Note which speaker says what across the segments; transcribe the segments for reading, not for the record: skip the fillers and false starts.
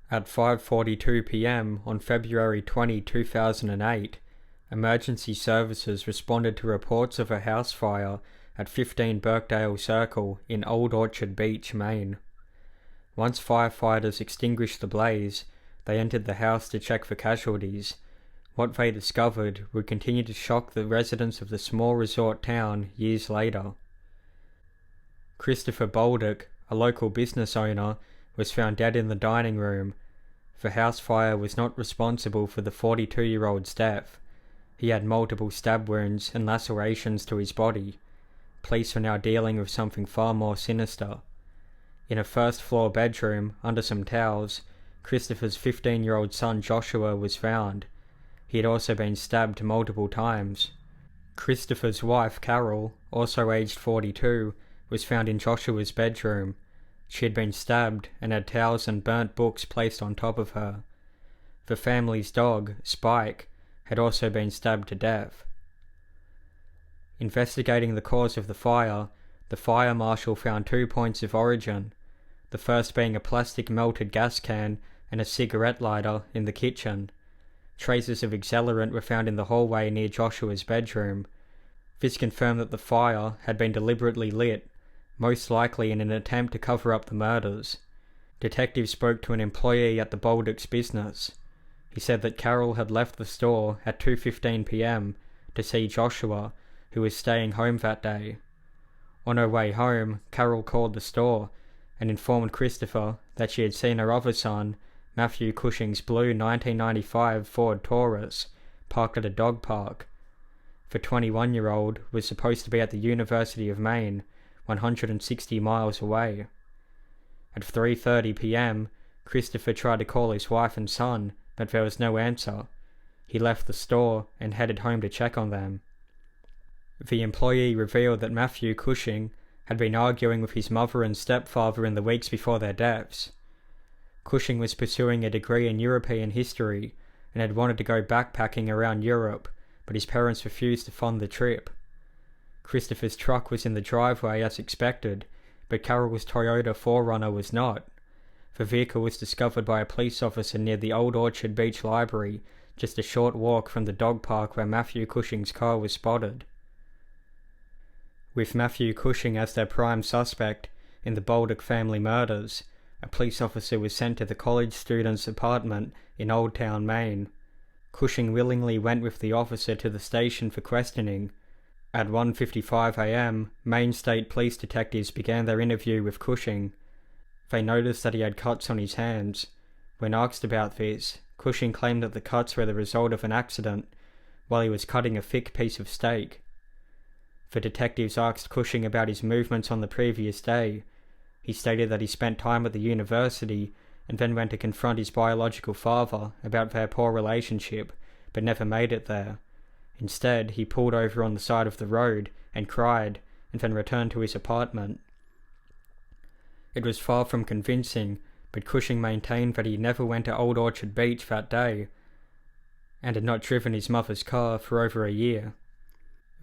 Speaker 1: At 5:42 p.m. on February 20, 2008, emergency services responded to reports of a house fire at 15 Birkdale Circle in Old Orchard Beach, Maine. Once firefighters extinguished the blaze, they entered the house to check for casualties. What they discovered would continue to shock the residents of the small resort town years later. Christopher Bolduc, a local business owner, was found dead in the dining room. The house fire was not responsible for the 42-year-old's death. He had multiple stab wounds and lacerations to his body. Police were now dealing with something far more sinister. In a first-floor bedroom, under some towels, Christopher's 15-year-old son Joshua was found. He had also been stabbed multiple times. Christopher's wife, Carol, also aged 42, was found in Joshua's bedroom. She had been stabbed and had towels and burnt books placed on top of her. The family's dog, Spike, had also been stabbed to death. Investigating the cause of the fire marshal found 2 points of origin, the first being a plastic melted gas can and a cigarette lighter in the kitchen. Traces of accelerant were found in the hallway near Joshua's bedroom. This confirmed that the fire had been deliberately lit, most likely in an attempt to cover up the murders. Detectives spoke to an employee at the Bolduc's business. He said that Carol had left the store at 2:15 p.m. to see Joshua, who was staying home that day. On her way home, Carol called the store and informed Christopher that she had seen her other son, Matthew Cushing's blue 1995 Ford Taurus, parked at a dog park. The 21-year-old was supposed to be at the University of Maine, 160 miles away. At 3:30 p.m., Christopher tried to call his wife and son, but there was no answer. He left the store and headed home to check on them. The employee revealed that Matthew Cushing had been arguing with his mother and stepfather in the weeks before their deaths. Cushing was pursuing a degree in European history and had wanted to go backpacking around Europe, but his parents refused to fund the trip. Christopher's truck was in the driveway as expected, but Carol's Toyota 4Runner was not. The vehicle was discovered by a police officer near the Old Orchard Beach Library, just a short walk from the dog park where Matthew Cushing's car was spotted. With Matthew Cushing as their prime suspect in the Bolduc family murders, a police officer was sent to the college student's apartment in Old Town, Maine. Cushing willingly went with the officer to the station for questioning. At 1:55 a.m., Maine State Police detectives began their interview with Cushing. They noticed that he had cuts on his hands. When asked about this, Cushing claimed that the cuts were the result of an accident while he was cutting a thick piece of steak. The detectives asked Cushing about his movements on the previous day. He stated that he spent time at the university and then went to confront his biological father about their poor relationship, but never made it there. Instead, he pulled over on the side of the road and cried, and then returned to his apartment. It was far from convincing, but Cushing maintained that he never went to Old Orchard Beach that day, and had not driven his mother's car for over a year.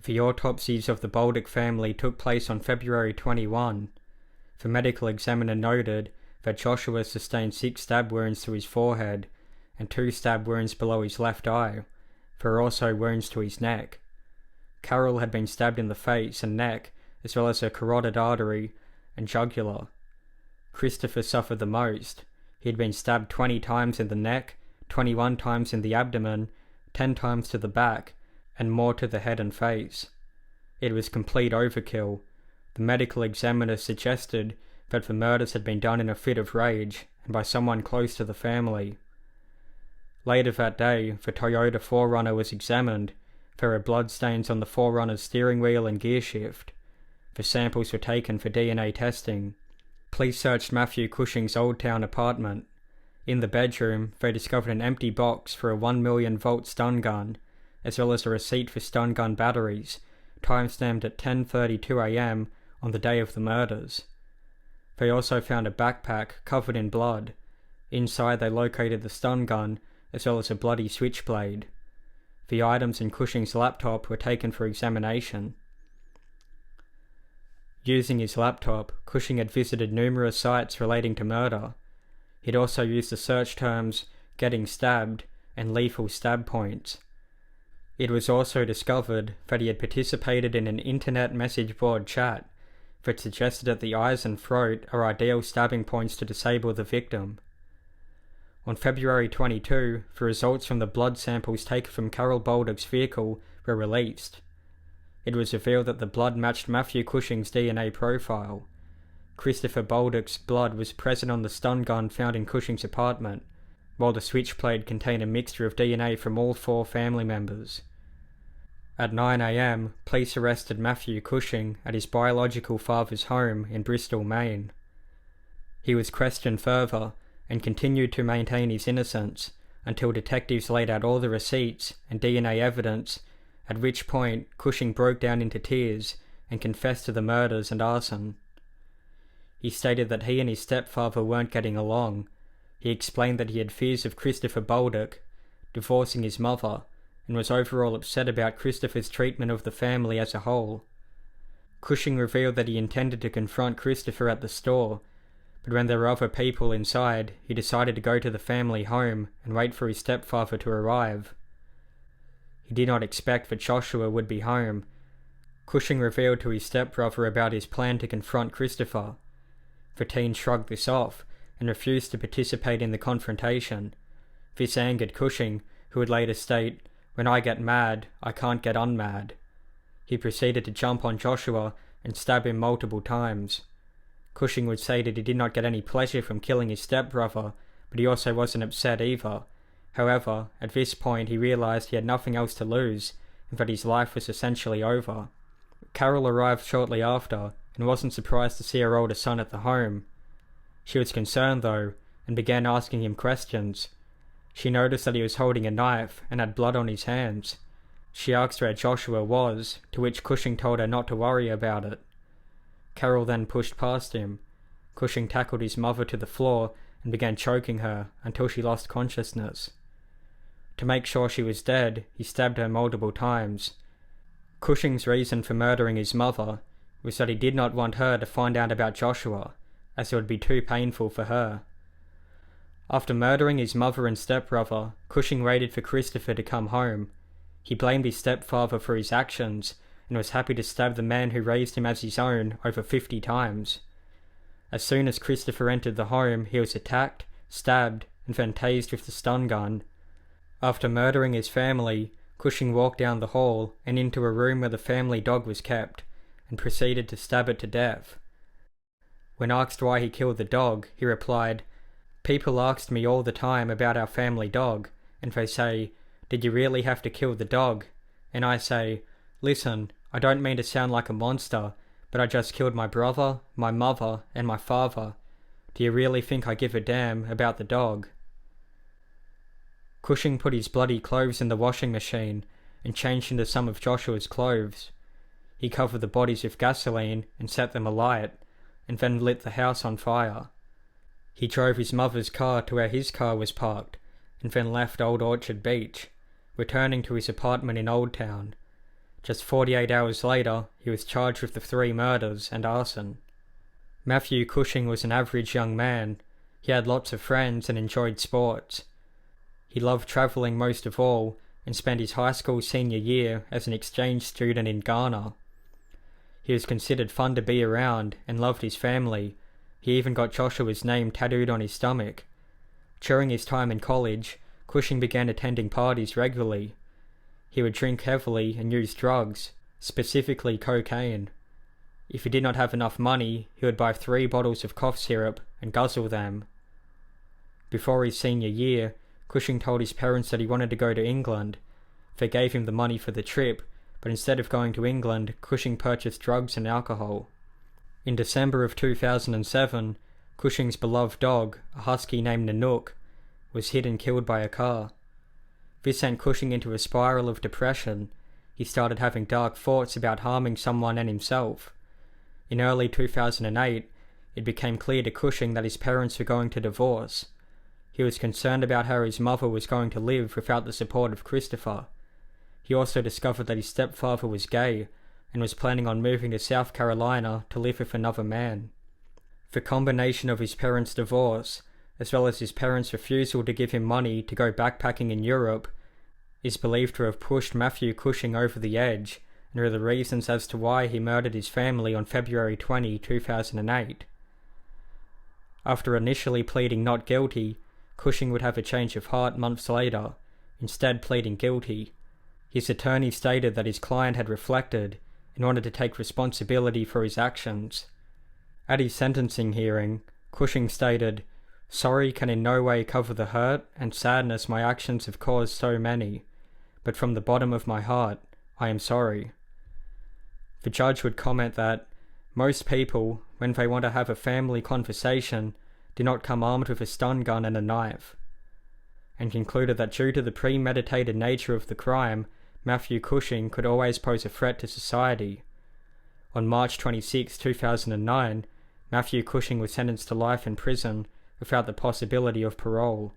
Speaker 1: The autopsies of the Bolduc family took place on February 21. The medical examiner noted that Joshua sustained 6 stab wounds to his forehead and 2 stab wounds below his left eye. There were also wounds to his neck. Carol had been stabbed in the face and neck, as well as her carotid artery and jugular. Christopher suffered the most. He had been stabbed 20 times in the neck, 21 times in the abdomen, 10 times to the back, and more to the head and face. It was complete overkill. The medical examiner suggested that the murders had been done in a fit of rage and by someone close to the family. Later that day, the Toyota 4Runner was examined. There were bloodstains on the 4Runner's steering wheel and gearshift. The samples were taken for DNA testing. Police searched Matthew Cushing's Old Town apartment. In the bedroom, they discovered an empty box for a 1 million volt stun gun, as well as a receipt for stun gun batteries, time-stamped at 10:32 a.m. on the day of the murders. They also found a backpack covered in blood. Inside they located the stun gun, as well as a bloody switchblade. The items in Cushing's laptop were taken for examination. Using his laptop, Cushing had visited numerous sites relating to murder. He'd also used the search terms "getting stabbed" and "lethal stab points." It was also discovered that he had participated in an internet message board chat that suggested that the eyes and throat are ideal stabbing points to disable the victim. On February 22, the results from the blood samples taken from Carol Bolduc's vehicle were released. It was revealed that the blood matched Matthew Cushing's DNA profile. Christopher Bolduc's blood was present on the stun gun found in Cushing's apartment, while the switchblade contained a mixture of DNA from all 4 family members. At 9 a.m, police arrested Matthew Cushing at his biological father's home in Bristol, Maine. He was questioned further and continued to maintain his innocence until detectives laid out all the receipts and DNA evidence, at which point Cushing broke down into tears and confessed to the murders and arson. He stated that he and his stepfather weren't getting along. He explained that he had fears of Christopher Bolduc divorcing his mother and was overall upset about Christopher's treatment of the family as a whole. Cushing revealed that he intended to confront Christopher at the store, but when there were other people inside, he decided to go to the family home and wait for his stepfather to arrive. He did not expect that Joshua would be home. Cushing revealed to his stepbrother about his plan to confront Christopher. The teen shrugged this off and refused to participate in the confrontation. This angered Cushing, who would later state, "When I get mad, I can't get unmad." He proceeded to jump on Joshua and stab him multiple times. Cushing would say that he did not get any pleasure from killing his stepbrother, but he also wasn't upset either. However, at this point he realized he had nothing else to lose, and that his life was essentially over. Carol arrived shortly after, and wasn't surprised to see her older son at the home. She was concerned though, and began asking him questions. She noticed that he was holding a knife and had blood on his hands. She asked where Joshua was, to which Cushing told her not to worry about it. Carol then pushed past him. Cushing tackled his mother to the floor and began choking her until she lost consciousness. To make sure she was dead, he stabbed her multiple times. Cushing's reason for murdering his mother was that he did not want her to find out about Joshua, as it would be too painful for her. After murdering his mother and stepbrother, Cushing waited for Christopher to come home. He blamed his stepfather for his actions and was happy to stab the man who raised him as his own over 50 times. As soon as Christopher entered the home, he was attacked, stabbed, and then tased with the stun gun. After murdering his family, Cushing walked down the hall and into a room where the family dog was kept, and proceeded to stab it to death. When asked why he killed the dog, he replied, "People asked me all the time about our family dog, and they say, 'Did you really have to kill the dog?' And I say, 'Listen, I don't mean to sound like a monster, but I just killed my brother, my mother, and my father. Do you really think I give a damn about the dog?'" Cushing put his bloody clothes in the washing machine and changed into some of Joshua's clothes. He covered the bodies with gasoline and set them alight, and then lit the house on fire. He drove his mother's car to where his car was parked, and then left Old Orchard Beach, returning to his apartment in Old Town. Just 48 hours later, he was charged with the 3 murders and arson. Matthew Cushing was an average young man. He had lots of friends and enjoyed sports. He loved travelling most of all, and spent his high school senior year as an exchange student in Ghana. He was considered fun to be around and loved his family. He even got Joshua's name tattooed on his stomach. During his time in college, Cushing began attending parties regularly. He would drink heavily and use drugs, specifically cocaine. If he did not have enough money, he would buy 3 bottles of cough syrup and guzzle them. Before his senior year, Cushing told his parents that he wanted to go to England. They gave him the money for the trip, but instead of going to England, Cushing purchased drugs and alcohol. In December of 2007, Cushing's beloved dog, a husky named Nanook, was hit and killed by a car. This sent Cushing into a spiral of depression. He started having dark thoughts about harming someone and himself. In early 2008, it became clear to Cushing that his parents were going to divorce. He was concerned about how his mother was going to live without the support of Christopher. He also discovered that his stepfather was gay and was planning on moving to South Carolina to live with another man. The combination of his parents' divorce as well as his parents' refusal to give him money to go backpacking in Europe, is believed to have pushed Matthew Cushing over the edge and are the reasons as to why he murdered his family on February 20, 2008. After initially pleading not guilty, Cushing would have a change of heart months later, instead pleading guilty. His attorney stated that his client had reflected and wanted to take responsibility for his actions. At his sentencing hearing, Cushing stated, "Sorry can in no way cover the hurt and sadness my actions have caused so many, but from the bottom of my heart, I am sorry." The judge would comment that most people, when they want to have a family conversation, do not come armed with a stun gun and a knife, and concluded that due to the premeditated nature of the crime, Matthew Cushing could always pose a threat to society. On March 26, 2009, Matthew Cushing was sentenced to life in prison without the possibility of parole.